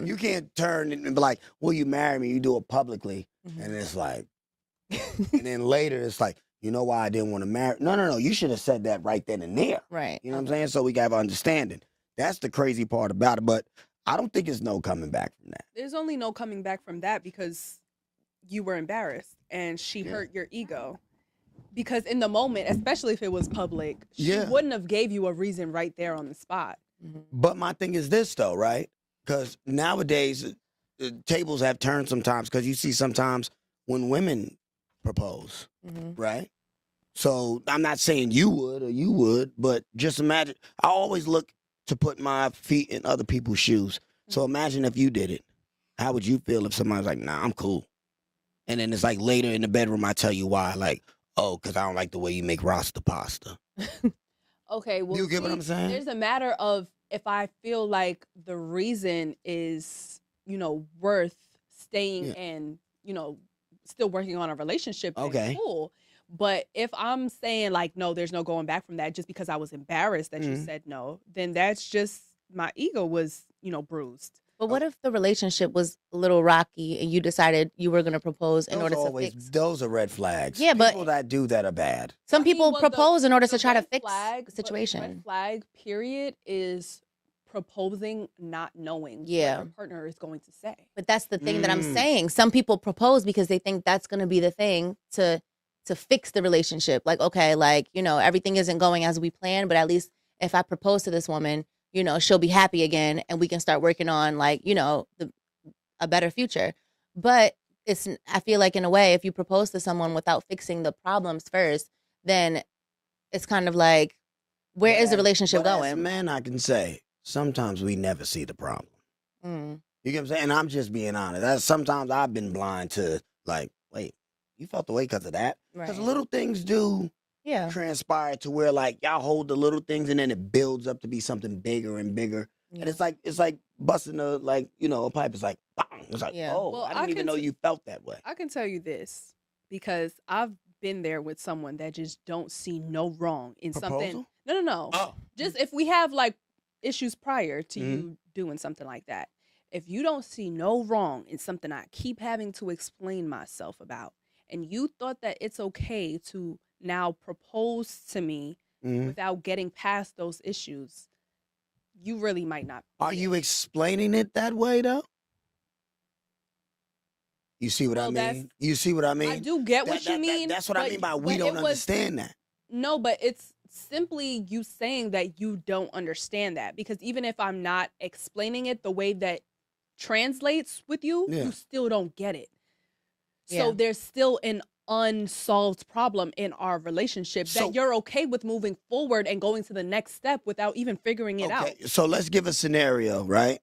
You can't turn and be like, "Will you marry me?" You do it publicly, and it's like, and then later it's like, you know why I didn't want to marry? No. You should have said that right then and there. Right. You know what I'm saying? So we got to understanding. That's the crazy part about it. But I don't think there's no coming back from that. There's only no coming back from that because you were embarrassed and she hurt your ego. Because in the moment, especially if it was public, she wouldn't have gave you a reason right there on the spot. But my thing is this, though, right? Because nowadays, tables have turned sometimes because you see sometimes when women propose, right? So I'm not saying you would, but just imagine. I always look to put my feet in other people's shoes. So imagine if you did it. How would you feel if somebody's like, "Nah, I'm cool," and then it's like later in the bedroom, I tell you why, like, "Oh, because I don't like the way you make rasta pasta." Okay, well, you get what I'm saying? There's a matter of if I feel like the reason is, worth staying and, still working on a relationship, then cool. But if I'm saying like, no, there's no going back from that just because I was embarrassed that you said no, then that's just my ego was, bruised. But what if the relationship was a little rocky and you decided you were going to propose in order to fix? Those are red flags. Yeah, people that do that are bad. Some people propose in order to try to fix the situation. The red flag, period, is proposing not knowing what your partner is going to say. But that's the thing that I'm saying. Some people propose because they think that's going to be the thing to fix the relationship. Like, okay, like, everything isn't going as we planned, but at least if I propose to this woman, she'll be happy again and we can start working on like, a better future. But I feel like in a way, if you propose to someone without fixing the problems first, then it's kind of like, where is the relationship going? As a man, I can say, sometimes we never see the problem. You get what I'm saying? And I'm just being honest. Sometimes I've been blind to like, wait, you felt the way because of that? Because little things do transpire to where like y'all hold the little things and then it builds up to be something bigger and bigger. And it's like busting a pipe. It's like, bang. It's like, well, I didn't even know you felt that way. I can tell you this because I've been there with someone that just don't see no wrong in something. No. Oh. Just if we have like issues prior to you doing something like that. If you don't see no wrong in something I keep having to explain myself about, and you thought that it's okay to now propose to me without getting past those issues, you really might not. Are you explaining it that way, though? You see what I mean? You see what I mean? I do get what you mean. That's what I mean by we don't understand that. No, but it's simply you saying that you don't understand that. Because even if I'm not explaining it the way that translates with you, you still don't get it. So there's still an unsolved problem in our relationship that you're okay with moving forward and going to the next step without even figuring it out. So let's give a scenario, right?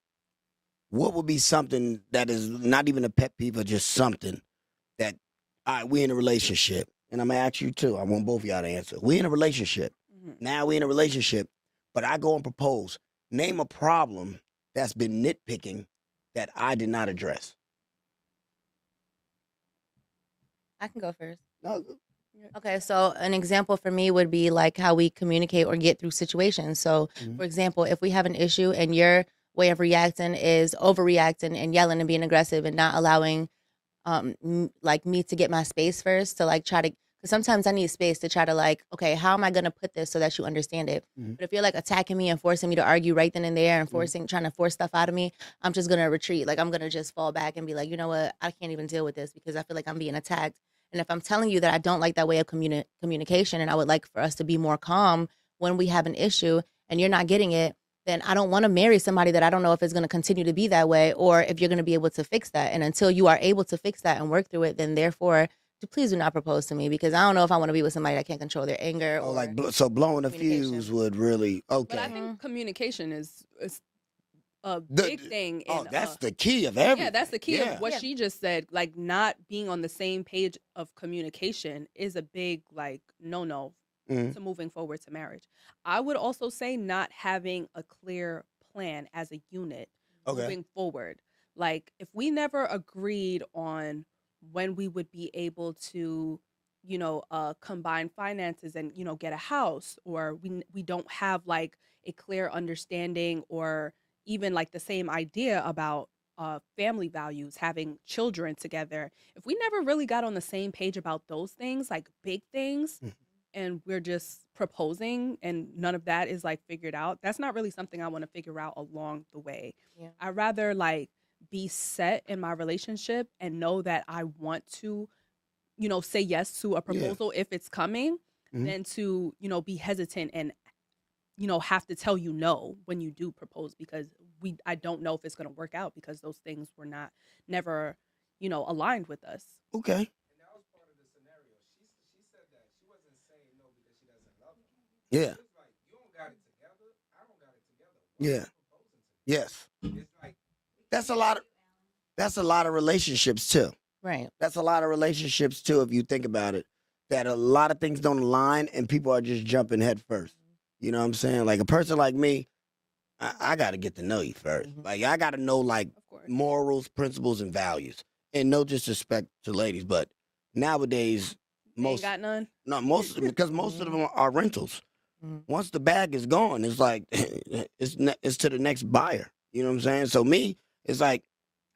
What would be something that is not even a pet peeve or just something that, all right, we're in a relationship, and I'm going to ask you too. I want both of y'all to answer. We're in a relationship. Now we're in a relationship, but I go and propose. Name a problem that's been nitpicking that I did not address. I can go first. No. Okay, so an example for me would be like how we communicate or get through situations. So, for example, if we have an issue and your way of reacting is overreacting and yelling and being aggressive and not allowing like me to get my space first to like try to, because sometimes I need space to try to like, okay, how am I going to put this so that you understand it? But if you're like attacking me and forcing me to argue right then and there and trying to force stuff out of me, I'm just going to retreat. Like I'm going to just fall back and be like, you know what? I can't even deal with this because I feel like I'm being attacked. And if I'm telling you that I don't like that way of communication and I would like for us to be more calm when we have an issue and you're not getting it, then I don't want to marry somebody that I don't know if it's going to continue to be that way or if you're going to be able to fix that. And until you are able to fix that and work through it, then therefore, please do not propose to me because I don't know if I want to be with somebody that can't control their anger. Oh, like so blowing a fuse would really But I think communication is a big thing. That's the key of everything. Yeah, that's the key of what she just said. Like not being on the same page of communication is a big like no to moving forward to marriage. I would also say not having a clear plan as a unit moving forward. Like if we never agreed on when we would be able to, combine finances and, get a house, or we don't have like a clear understanding or, even like the same idea about family values, having children together, if we never really got on the same page about those things, like big things, and we're just proposing and none of that is like figured out, that's not really something I want to figure out along the way. Yeah. I'd rather like be set in my relationship and know that I want to, you know, say yes to a proposal if it's coming, than to, you know, be hesitant and, you know, have to tell you no when you do propose, because I don't know if it's going to work out, because those things were never, you know, aligned with us. Okay. And that was part of the scenario. She said that she wasn't saying no because she doesn't love him. Yeah. She was like, you don't got it together. I don't got it together. Yeah. Proposing to me? Yes. It's like, That's a lot of relationships too. Right. That's a lot of relationships too, if you think about it. That a lot of things don't align and people are just jumping head first. You know what I'm saying? Like a person like me, I got to get to know you first. Like I got to know like Of course. morals, principles, and values. And no disrespect to ladies, but nowadays Ain't got none. because most of them are rentals. Once the bag is gone, it's like it's to the next buyer. You know what I'm saying? So me, it's like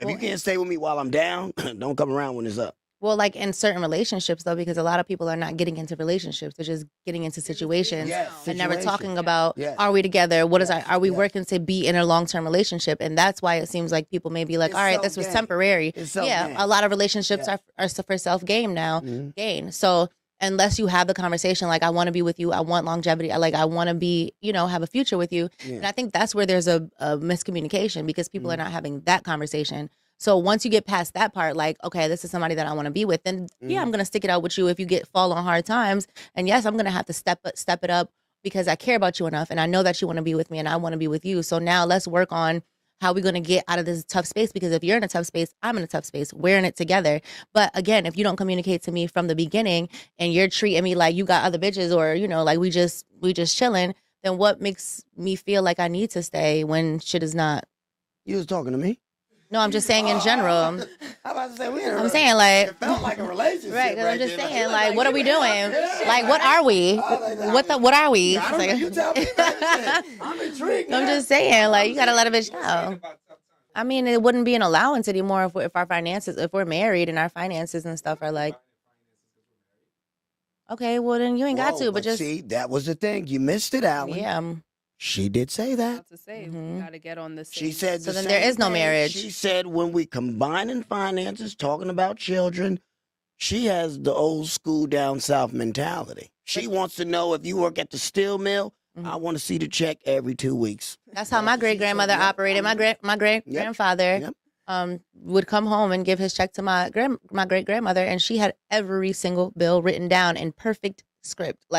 if you can't stay with me while I'm down, don't come around when it's up. Well, like in certain relationships, though, because a lot of people are not getting into relationships; they're just getting into situations and never talking about, are we together? What is are we working to be in a long-term relationship? And that's why it seems like people may be like, all right, this was temporary. A lot of relationships are for self-gain now, gain. So unless you have the conversation, like, I want to be with you, I want longevity, I want to be, you know, have a future with you. And I think that's where there's a miscommunication, because people are not having that conversation. So once you get past that part, like, okay, this is somebody that I want to be with, then I'm going to stick it out with you if you fall on hard times. And yes, I'm going to have to step it up because I care about you enough and I know that you want to be with me and I want to be with you. So now let's work on how we're going to get out of this tough space, because if you're in a tough space, I'm in a tough space. We're in it together. But again, if you don't communicate to me from the beginning and you're treating me like you got other bitches, or, you know, like we just chilling, then what makes me feel like I need to stay when shit is not? You was talking to me? No, I'm just saying in general. I'm about to say I'm saying like it felt like a relationship, right? Because I'm just there. saying like, what are we doing? Like, what are we? What are we? I don't know, you tell me. I'm intrigued. I'm just saying, like, you gotta let a bitch know. I mean, it wouldn't be an allowance anymore if our finances, if we're married and our finances and stuff are like, okay, well then you ain't got to, but just see, that was the thing. You missed it, Alan. Yeah. She did say that. To say we got to get on this. She said so then there is no marriage. She said when we combining finances, talking about children, she has the old school down south mentality. She wants to know if you work at the steel mill, I want to see the check every 2 weeks. That's how my great grandmother operated. My great grandfather would come home and give his check to my great grandmother, and she had every single bill written down in perfect script, like.